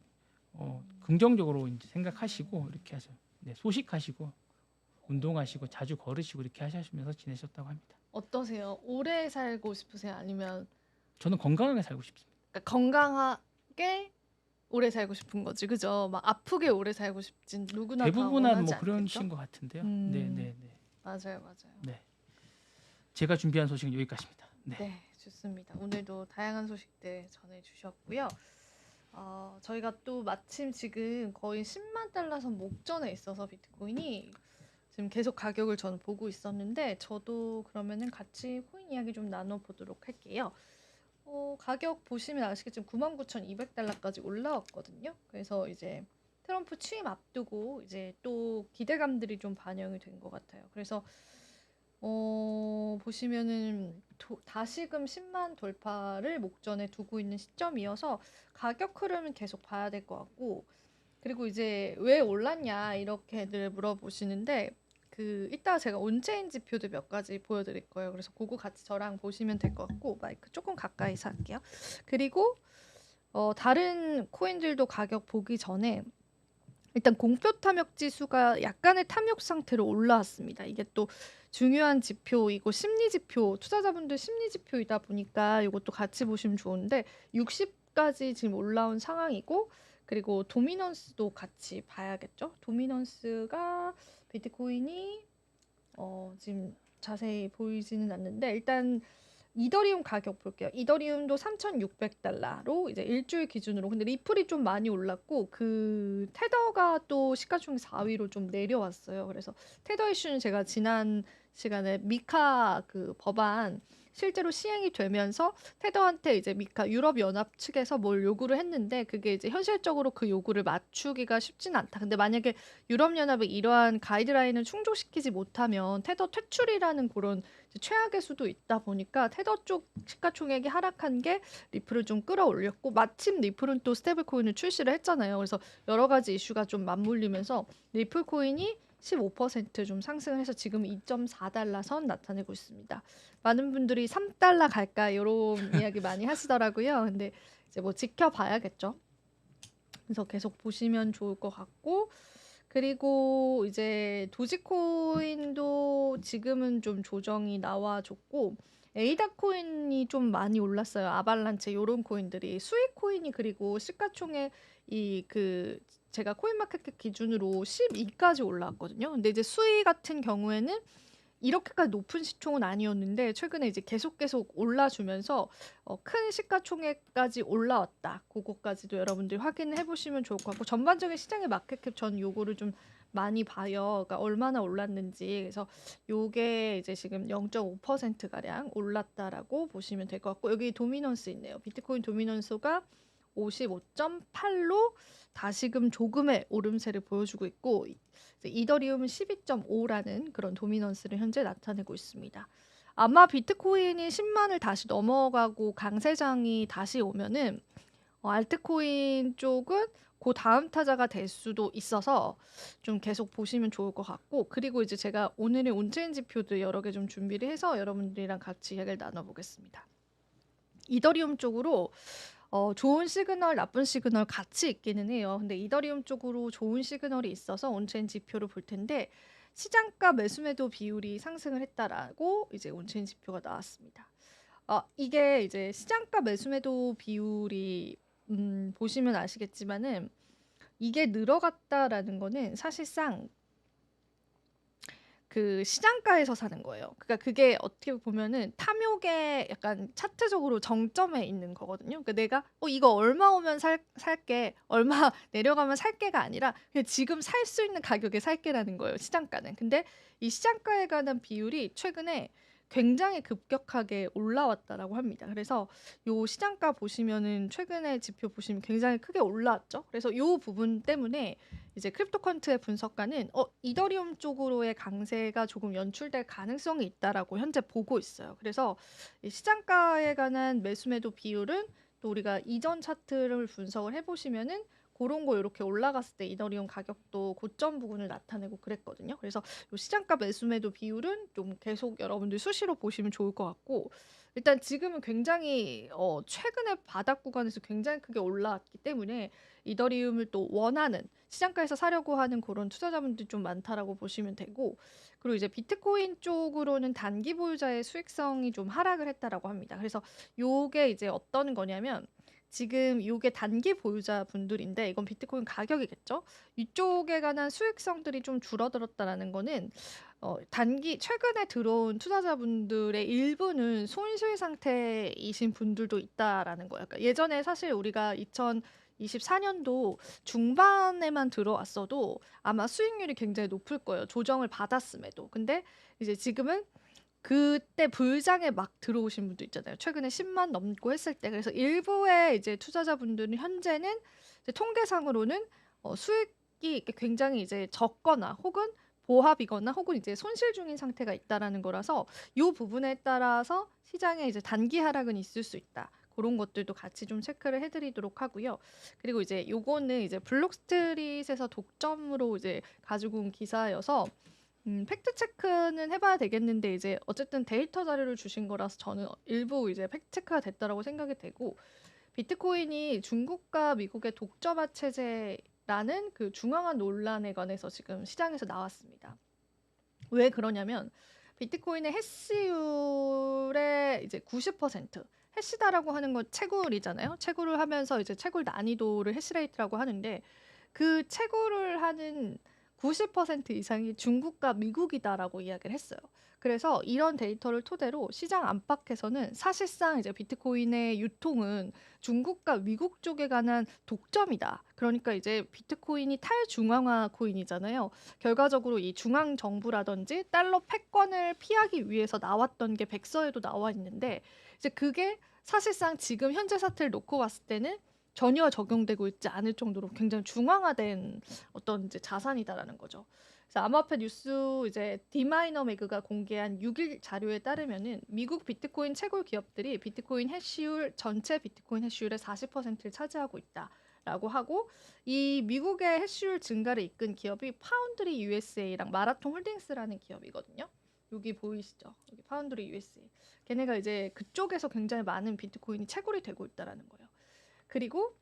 긍정적으로 이제 생각하시고 이렇게 하셔. 네, 소식하시고 운동하시고 자주 걸으시고 이렇게 하시면서 지내셨다고 합니다. 어떠세요? 오래 살고 싶으세요? 아니면 저는 건강하게 살고 싶습니다. 그러니까 건강하게 오래 살고 싶은 거지, 그죠? 막 아프게 오래 살고 싶진 누구나 다 대부분은 원하지 뭐 않겠죠? 그러신 것 같은데요. 네, 네, 네. 맞아요. 네. 제가 준비한 소식은 여기까지입니다. 네. 네, 좋습니다. 오늘도 다양한 소식들 전해주셨고요. 저희가 또 마침 지금 거의 10만 달러 선 목전에 있어서 비트코인이 지금 계속 가격을 저는 보고 있었는데 저도 그러면은 같이 코인 이야기 좀 나눠보도록 할게요. 가격 보시면 아시겠지만 99,200달러까지 올라왔거든요. 그래서 이제 트럼프 취임 앞두고 이제 또 기대감들이 좀 반영이 된 것 같아요. 그래서 보시면은 다시금 10만 돌파를 목전에 두고 있는 시점이어서 가격 흐름은 계속 봐야 될 것 같고, 그리고 이제 왜 올랐냐 이렇게들 물어보시는데 이따가 제가 온체인 지표도 몇 가지 보여드릴 거예요. 그래서 그거 같이 저랑 보시면 될 것 같고, 마이크 조금 가까이서 할게요. 그리고 다른 코인들도 가격 보기 전에 일단 공표 탐욕 지수가 약간의 탐욕 상태로 올라왔습니다. 이게 또 중요한 지표이고 심리 지표, 투자자분들 심리 지표이다 보니까 이것도 같이 보시면 좋은데 60까지 지금 올라온 상황이고, 그리고 도미넌스도 같이 봐야겠죠. 도미넌스가 비트코인이 지금 자세히 보이지는 않는데 일단 이더리움 가격 볼게요. 이더리움도 3,600달러로 이제 일주일 기준으로. 근데 리플이 좀 많이 올랐고 테더가 또 시가총액 4위로 좀 내려왔어요. 그래서 테더 이슈는 제가 지난 시간에 미카 법안 실제로 시행이 되면서 테더한테 이제 미카 유럽 연합 측에서 뭘 요구를 했는데 그게 이제 현실적으로 그 요구를 맞추기가 쉽진 않다. 근데 만약에 유럽 연합이 이러한 가이드라인을 충족시키지 못하면 테더 퇴출이라는 그런 최악의 수도 있다 보니까 테더 쪽 시가총액이 하락한 게 리플을 좀 끌어올렸고, 마침 리플은 또 스테이블 코인을 출시를 했잖아요. 그래서 여러 가지 이슈가 좀 맞물리면서 리플 코인이 15% 좀 상승을 해서 지금 2.4달러 선 나타내고 있습니다. 많은 분들이 3달러 갈까 이런 이야기 많이 하시더라고요. 근데 이제 뭐 지켜봐야겠죠. 그래서 계속 보시면 좋을 것 같고, 그리고 이제 도지코인도 지금은 좀 조정이 나와줬고, 에이다 코인이 좀 많이 올랐어요. 아발란체 이런 코인들이 수익 코인이, 그리고 시가총액이 제가 코인마켓캡 기준으로 12까지 올라왔거든요. 근데 이제 수익 같은 경우에는 이렇게까지 높은 시총은 아니었는데 최근에 이제 계속 올라주면서 큰 시가총액까지 올라왔다. 그거까지도 여러분들이 확인해 보시면 좋을 것 같고, 전반적인 시장의 마켓캡 전 요거를 좀 많이 봐요. 그러니까 얼마나 올랐는지. 그래서 요게 이제 지금 0.5% 가량 올랐다라고 보시면 될 것 같고, 여기 도미넌스 있네요. 비트코인 도미넌스가 55.8로 다시금 조금의 오름세를 보여주고 있고, 이더리움은 12.5라는 그런 도미넌스를 현재 나타내고 있습니다. 아마 비트코인이 10만을 다시 넘어가고 강세장이 다시 오면은 알트코인 쪽은 그 다음 타자가 될 수도 있어서 좀 계속 보시면 좋을 것 같고, 그리고 이제 제가 오늘의 온체인 지표도 여러 개 좀 준비를 해서 여러분들이랑 같이 이야기를 나눠보겠습니다. 이더리움 쪽으로 좋은 시그널, 나쁜 시그널 같이 있기는 해요. 근데 이더리움 쪽으로 좋은 시그널이 있어서 온체인 지표를 볼 텐데, 시장가 매수매도 비율이 상승을 했다라고 이제 온체인 지표가 나왔습니다. 이게 이제 시장가 매수매도 비율이 보시면 아시겠지만은 이게 늘어갔다라는 거는 사실상 시장가에서 사는 거예요. 그러니까 그게 어떻게 보면은 탐욕의 약간 차트적으로 정점에 있는 거거든요. 그러니까 내가 이거 얼마 오면 살게, 얼마 내려가면 살게가 아니라 그냥 지금 살 수 있는 가격에 살게라는 거예요. 시장가는. 근데 이 시장가에 관한 비율이 최근에 굉장히 급격하게 올라왔다라고 합니다. 그래서 요 시장가 보시면은 최근에 지표 보시면 굉장히 크게 올라왔죠. 그래서 요 부분 때문에 이제 크립토컨트의 분석가는 이더리움 쪽으로의 강세가 조금 연출될 가능성이 있다라고 현재 보고 있어요. 그래서 이 시장가에 관한 매수매도 비율은 또 우리가 이전 차트를 분석을 해보시면은 그런 거 이렇게 올라갔을 때 이더리움 가격도 고점 부근을 나타내고 그랬거든요. 그래서 요 시장가 매수매도 비율은 좀 계속 여러분들 수시로 보시면 좋을 것 같고 일단 지금은 굉장히 최근에 바닥 구간에서 굉장히 크게 올라왔기 때문에 이더리움을 또 원하는 시장가에서 사려고 하는 그런 투자자분들이 좀 많다라고 보시면 되고 그리고 이제 비트코인 쪽으로는 단기 보유자의 수익성이 좀 하락을 했다라고 합니다. 그래서 요게 이제 어떤 거냐면 지금 요게 단기 보유자 분들인데 이건 비트코인 가격이겠죠? 이쪽에 관한 수익성들이 좀 줄어들었다라는 거는 단기 최근에 들어온 투자자분들의 일부는 손실 상태이신 분들도 있다라는 거예요. 그러니까 예전에 사실 우리가 2024년도 중반에만 들어왔어도 아마 수익률이 굉장히 높을 거예요. 조정을 받았음에도. 근데 이제 지금은 그때 불장에 막 들어오신 분도 있잖아요. 최근에 10만 넘고 했을 때. 그래서 일부의 이제 투자자분들은 현재는 이제 통계상으로는 수익이 이렇게 굉장히 이제 적거나 혹은 보합이거나 혹은 이제 손실 중인 상태가 있다라는 거라서 요 부분에 따라서 시장에 이제 단기 하락은 있을 수 있다. 그런 것들도 같이 좀 체크를 해드리도록 하고요. 그리고 이제 요거는 이제 블록스트릿에서 독점으로 이제 가지고 온 기사여서 팩트 체크는 해봐야 되겠는데 이제 어쨌든 데이터 자료를 주신 거라서 저는 일부 이제 팩트 체크가 됐다라고 생각이 되고 비트코인이 중국과 미국의 독점화 체제라는 그 중앙화 논란에 관해서 지금 시장에서 나왔습니다. 왜 그러냐면 비트코인의 해시율의 이제 90% 해시다라고 하는 건 채굴이잖아요. 채굴을 하면서 이제 채굴 난이도를 해시레이트라고 하는데 그 채굴을 하는 90% 이상이 중국과 미국이다라고 이야기를 했어요. 그래서 이런 데이터를 토대로 시장 안팎에서는 사실상 이제 비트코인의 유통은 중국과 미국 쪽에 관한 독점이다. 그러니까 이제 비트코인이 탈중앙화 코인이잖아요. 결과적으로 이 중앙 정부라든지 달러 패권을 피하기 위해서 나왔던 게 백서에도 나와 있는데 이제 그게 사실상 지금 현재 사태를 놓고 봤을 때는 전혀 적용되고 있지 않을 정도로 굉장히 중앙화된 어떤 이제 자산이다라는 거죠. 그래서 암호화폐 뉴스 이제 디마이너 매그가 공개한 6일 자료에 따르면은 미국 비트코인 채굴 기업들이 비트코인 해시율 전체 비트코인 해시율의 40%를 차지하고 있다라고 하고 이 미국의 해시율 증가를 이끈 기업이 파운드리 USA랑 마라톤 홀딩스라는 기업이거든요. 여기 보이시죠? 여기 파운드리 USA. 걔네가 이제 그쪽에서 굉장히 많은 비트코인이 채굴이 되고 있다라는 거예요. 그리고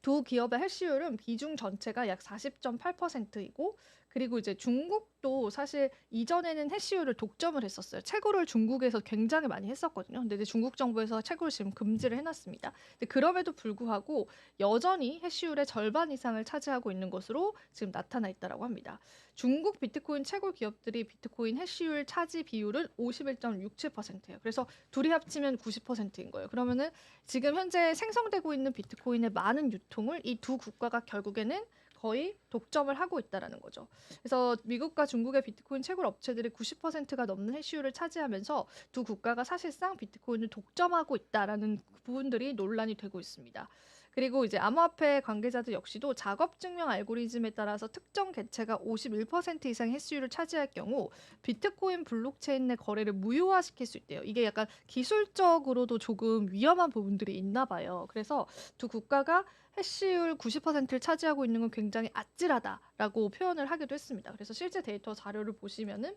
두 기업의 해시율은 비중 전체가 약 40.8%이고 그리고 이제 중국도 사실 이전에는 해시율을 독점을 했었어요. 채굴을 중국에서 굉장히 많이 했었거든요. 근데 이제 중국 정부에서 채굴을 지금 금지를 해놨습니다. 근데 그럼에도 불구하고 여전히 해시율의 절반 이상을 차지하고 있는 것으로 지금 나타나 있다고 합니다. 중국 비트코인 채굴 기업들이 비트코인 해시율 차지 비율은 51.67%예요. 그래서 둘이 합치면 90%인 거예요. 그러면은 지금 현재 생성되고 있는 비트코인의 많은 유통을 이 두 국가가 결국에는 거의 독점을 하고 있다라는 거죠. 그래서 미국과 중국의 비트코인 채굴 업체들이 90%가 넘는 해시율을 차지하면서 두 국가가 사실상 비트코인을 독점하고 있다라는 부분들이 논란이 되고 있습니다. 그리고 이제 암호화폐 관계자들 역시도 작업 증명 알고리즘에 따라서 특정 개체가 51% 이상 해시율을 차지할 경우 비트코인 블록체인 내 거래를 무효화시킬 수 있대요. 이게 약간 기술적으로도 조금 위험한 부분들이 있나 봐요. 그래서 두 국가가 해시율 90%를 차지하고 있는 건 굉장히 아찔하다라고 표현을 하기도 했습니다. 그래서 실제 데이터 자료를 보시면은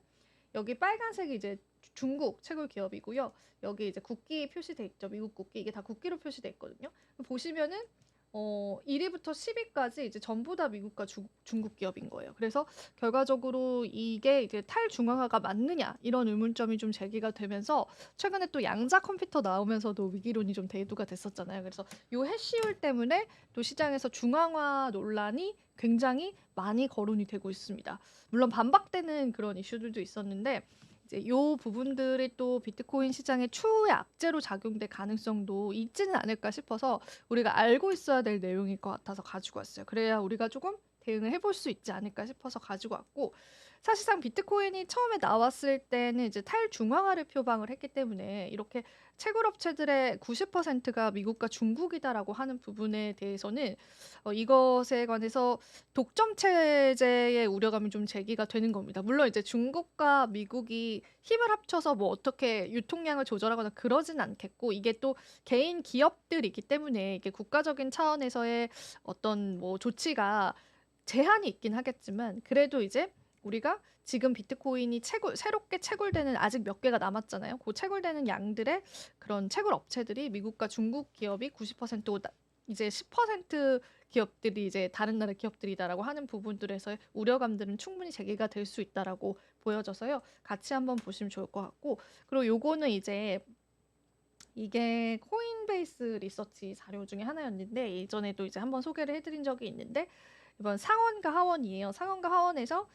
여기 빨간색이 이제 중국 채굴 기업이고요. 여기 이제 국기 표시돼 있죠. 미국 국기. 이게 다 국기로 표시돼 있거든요. 보시면은 1위부터 10위까지 이제 전부 다 미국과 중국 기업인 거예요. 그래서 결과적으로 이게 이제 탈중앙화가 맞느냐 이런 의문점이 좀 제기가 되면서 최근에 또 양자 컴퓨터 나오면서도 위기론이 좀 대두가 됐었잖아요. 그래서 요 해시율 때문에 또 시장에서 중앙화 논란이 굉장히 많이 거론이 되고 있습니다. 물론 반박되는 그런 이슈들도 있었는데 이제 요 부분들이 또 비트코인 시장의 추후의 악재로 작용될 가능성도 있지는 않을까 싶어서 우리가 알고 있어야 될 내용일 것 같아서 가지고 왔어요. 그래야 우리가 조금 대응을 해볼 수 있지 않을까 싶어서 가지고 왔고 사실상 비트코인이 처음에 나왔을 때는 이제 탈중앙화를 표방을 했기 때문에 이렇게 채굴 업체들의 90%가 미국과 중국이다라고 하는 부분에 대해서는 이것에 관해서 독점 체제의 우려감이 좀 제기가 되는 겁니다. 물론 이제 중국과 미국이 힘을 합쳐서 뭐 어떻게 유통량을 조절하거나 그러진 않겠고, 이게 또 개인 기업들이기 때문에 이게 국가적인 차원에서의 어떤 뭐 조치가 제한이 있긴 하겠지만, 그래도 이제 우리가 지금 비트코인이 새롭게 채굴되는 아직 몇 개가 남았잖아요. 그 채굴되는 양들의 그런 채굴 업체들이 미국과 중국 기업이 90%고 이제 10% 기업들이 이제 다른 나라 기업들이다라고 하는 부분들에서의 우려감들은 충분히 제기가 될 수 있다라고 보여져서요. 같이 한번 보시면 좋을 것 같고, 그리고 요거는 이제 이게 코인베이스 리서치 자료 중에 하나였는데 예전에도 이제 한번 소개를 해드린 적이 있는데, 이번 상원과 하원이에요. 상원과 하원에서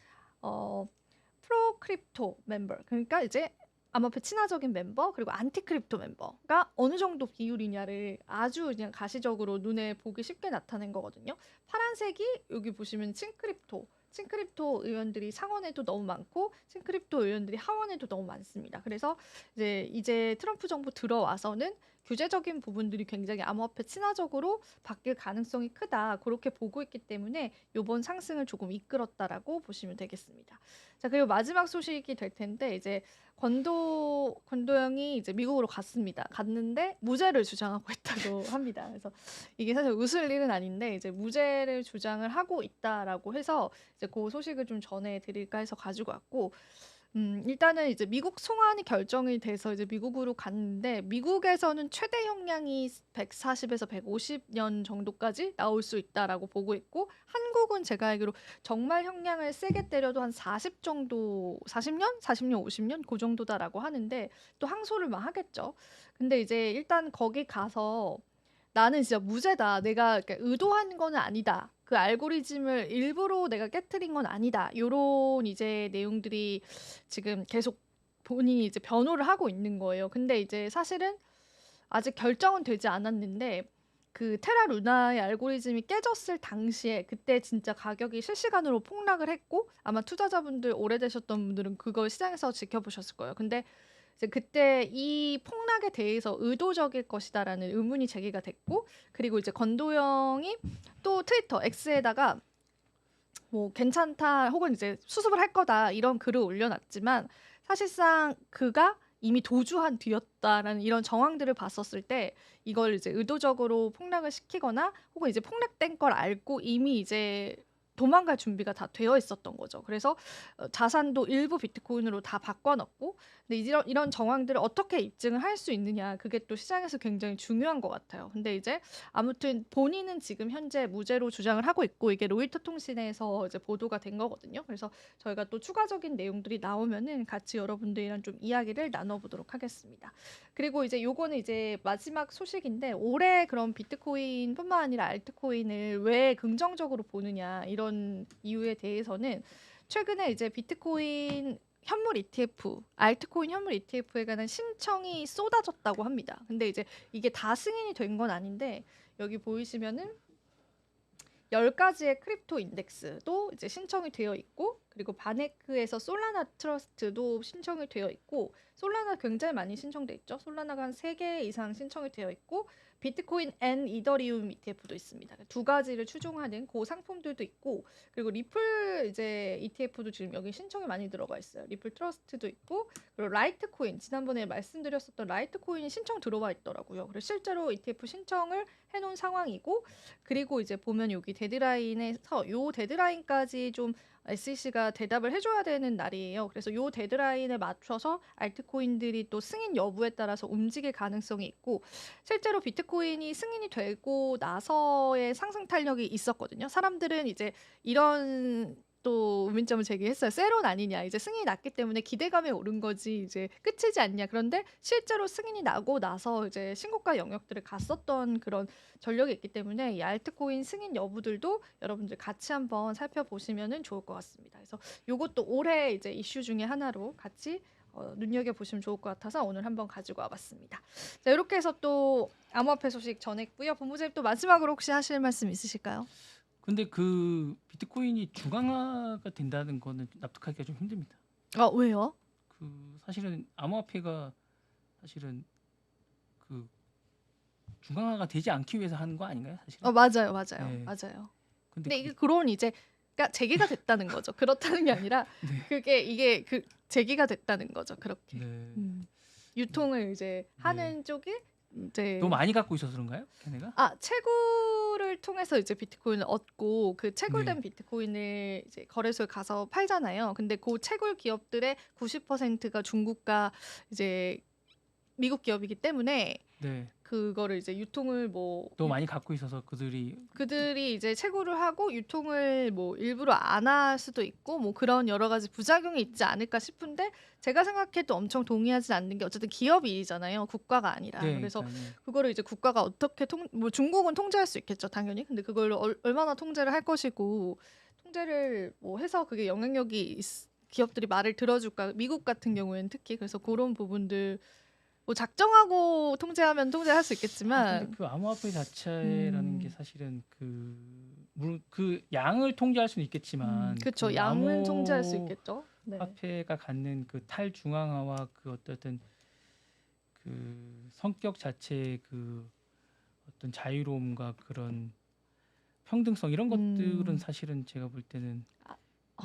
프로 크립토 멤버, 그러니까 이제 암호화폐 친화적인 멤버 그리고 안티 크립토 멤버가 어느 정도 비율이냐를 아주 그냥 가시적으로 눈에 보기 쉽게 나타낸 거거든요. 파란색이 여기 보시면 친크립토 의원들이 상원에도 너무 많고 친크립토 의원들이 하원에도 너무 많습니다. 그래서 이제 트럼프 정부 들어와서는 규제적인 부분들이 굉장히 암호화폐 친화적으로 바뀔 가능성이 크다, 그렇게 보고 있기 때문에 이번 상승을 조금 이끌었다라고 보시면 되겠습니다. 자, 그리고 마지막 소식이 될 텐데, 이제 권도영이 이제 미국으로 갔는데 무죄를 주장하고 있다고 합니다. 그래서 이게 사실 웃을 일은 아닌데 이제 무죄를 주장을 하고 있다라고 해서 이제 그 소식을 좀 전해드릴까 해서 가지고 왔고, 일단은 이제 미국 송환이 결정이 돼서 이제 미국으로 갔는데, 미국에서는 최대 형량이 140에서 150년 정도까지 나올 수 있다라고 보고 있고, 한국은 제가 알기로 정말 형량을 세게 때려도 한 40 정도, 40년, 50년 그 정도다라고 하는데, 또 항소를 막 하겠죠. 근데 이제 일단 거기 가서 나는 진짜 무죄다, 내가 이렇게 의도한 거는 아니다, 그 알고리즘을 일부러 내가 깨트린 건 아니다, 요런 이제 내용들이 지금 계속 본인이 이제 변호를 하고 있는 거예요. 근데 이제 사실은 아직 결정은 되지 않았는데, 그 테라 루나의 알고리즘이 깨졌을 당시에 그때 진짜 가격이 실시간으로 폭락을 했고, 아마 투자자분들 오래되셨던 분들은 그걸 시장에서 지켜보셨을 거예요. 근데 이제 그때 이 폭락에 대해서 의도적일 것이다라는 의문이 제기가 됐고, 그리고 이제 건도영이 또 트위터 X에다가 뭐 괜찮다 혹은 이제 수습을 할 거다 이런 글을 올려놨지만, 사실상 그가 이미 도주한 뒤였다라는 이런 정황들을 봤었을 때 이걸 이제 의도적으로 폭락을 시키거나 혹은 이제 폭락된 걸 알고 이미 이제 도망갈 준비가 다 되어 있었던 거죠. 그래서 자산도 일부 비트코인으로 다 바꿔놨고, 근데 이런 정황들을 어떻게 입증을 할 수 있느냐, 그게 또 시장에서 굉장히 중요한 것 같아요. 근데 이제 아무튼 본인은 지금 현재 무죄로 주장을 하고 있고, 이게 로이터 통신에서 이제 보도가 된 거거든요. 그래서 저희가 또 추가적인 내용들이 나오면은 같이 여러분들이랑 좀 이야기를 나눠보도록 하겠습니다. 그리고 이제 요거는 이제 마지막 소식인데, 올해 그럼 비트코인뿐만 아니라 알트코인을 왜 긍정적으로 보느냐, 이런 이유에 대해서는 최근에 이제 비트코인 현물 ETF, 알트코인 현물 ETF에 관한 신청이 쏟아졌다고 합니다. 근데 이제 이게 다 승인이 된 건 아닌데, 여기 보이시면은 10가지의 크립토 인덱스도 이제 신청이 되어 있고, 그리고 바네크에서 솔라나 트러스트도 신청이 되어 있고, 솔라나 굉장히 많이 신청돼 있죠. 솔라나가 한 3개 이상 신청이 되어 있고, 비트코인 앤 이더리움 ETF도 있습니다. 두 가지를 추종하는 그 상품들도 있고, 그리고 리플 이제 ETF도 지금 여기 신청이 많이 들어가 있어요. 리플 트러스트도 있고, 그리고 라이트코인, 지난번에 말씀드렸었던 라이트코인이 신청 들어와 있더라고요. 그래서 실제로 ETF 신청을 해놓은 상황이고, 그리고 이제 보면 여기 데드라인에서 요 데드라인까지 좀 SEC가 대답을 해줘야 되는 날이에요. 그래서 요 데드라인에 맞춰서 알트코인들이 또 승인 여부에 따라서 움직일 가능성이 있고, 실제로 비트코인이 승인이 되고 나서의 상승 탄력이 있었거든요. 사람들은 이제 이런 또 의문점을 제기했어요. 세론 아니냐, 이제 승인이 났기 때문에 기대감에 오른 거지 이제 끝이지 않냐. 그런데 실제로 승인이 나고 나서 이제 신고가 영역들을 갔었던 그런 전력이 있기 때문에 이 알트코인 승인 여부들도 여러분들 같이 한번 살펴보시면 좋을 것 같습니다. 그래서 요것도 올해 이제 이슈 중에 하나로 같이 눈여겨보시면 좋을 것 같아서 오늘 한번 가지고 와봤습니다. 자, 이렇게 해서 또 암호화폐 소식 전했고요. 본부장님 또 마지막으로 혹시 하실 말씀 있으실까요? 근데 그 비트코인이 중앙화가 된다는 거는 납득하기가 좀 힘듭니다. 아, 왜요? 그 사실은 암호화폐가 사실은 그 중앙화가 되지 않기 위해서 하는 거 아닌가요, 사실은? 맞아요, 맞아요, 네. 맞아요. 근데 근데 이게 그런 이제 그러니까 제기가 됐다는 거죠. 그렇다는 게 아니라 네. 이게 그 제기가 됐다는 거죠. 그렇게. 네. 유통을 이제 하는 쪽이 너무 이제 많이 갖고 있어서 그런가요, 걔네가? 채굴을 통해서 이제 비트코인을 얻고 그 네. 채굴된 비트코인을 이제 거래소에 가서 팔잖아요. 근데 그 채굴 기업들의 90%가 중국과 이제 미국 기업이기 때문에 네. 그거를 이제 유통을 뭐 너무 많이 갖고 있어서 그들이 이제 채굴을 하고 유통을 뭐 일부러 안 할 수도 있고 뭐 그런 여러 가지 부작용이 있지 않을까 싶은데 제가 생각해도 엄청 동의하진 않는 게 어쨌든 기업 일이잖아요. 국가가 아니라. 네, 그래서 그러니까요. 그거를 이제 국가가 어떻게 뭐 중국은 통제할 수 있겠죠, 당연히. 근데 그걸 얼마나 통제를 할 것이고 통제를 뭐 해서 그게 영향력이 기업들이 말을 들어줄까? 미국 같은 경우에는 특히 그래서 그런 부분들 뭐 작정하고 통제하면 통제할 수 근데 있겠지만 그 암호화폐 자체라는 게 음, 사실은 물론 그 양을 통제할 수는 있겠지만 그쵸. 그 양은 통제할 수 있겠죠. 네. 암호화폐가 갖는 그 탈중앙화와 그 어떤 그 성격 자체의 그 어떤 자유로움과 그런 평등성 이런 것들은 음, 사실은 제가 볼 때는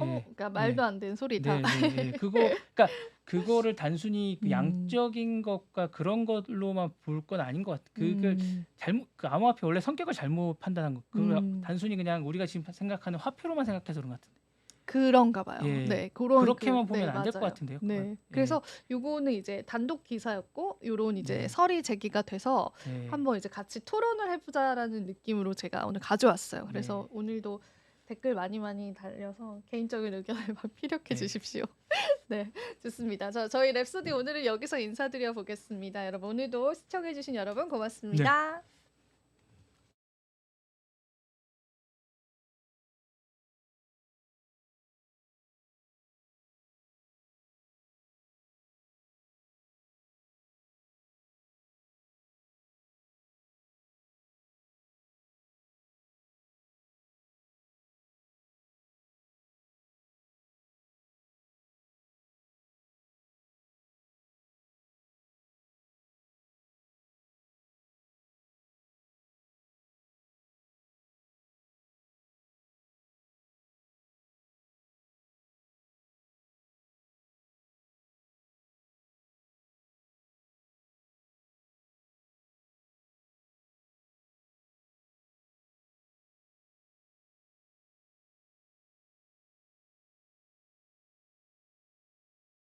예, 그러니까 예, 말도 안 되는 소리다. 네. 그러니까 그거를 단순히 그 음, 양적인 것과 그런 걸로만 볼 건 아닌 것 같아. 그걸 음, 잘못 그 암호화폐 원래 성격을 잘못 판단한 거. 그걸 음, 단순히 그냥 우리가 지금 생각하는 화폐로만 생각해서 그런 것 같은데. 그런가 봐요. 예, 네, 그런 그렇게만 네, 보면 안 될 것 맞아요. 같은데요. 그건. 네, 예, 그래서 요거는 이제 단독 기사였고 요런 이제 네, 설이 제기가 돼서 네, 한번 이제 같이 토론을 해보자라는 느낌으로 제가 오늘 가져왔어요. 그래서 네, 오늘도 댓글 많이 달려서 개인적인 의견을 막 피력해 네. 주십시오. 네, 좋습니다. 저희 랩소디 오늘은 여기서 인사드려 보겠습니다. 여러분 오늘도 시청해주신 여러분 네. 고맙습니다.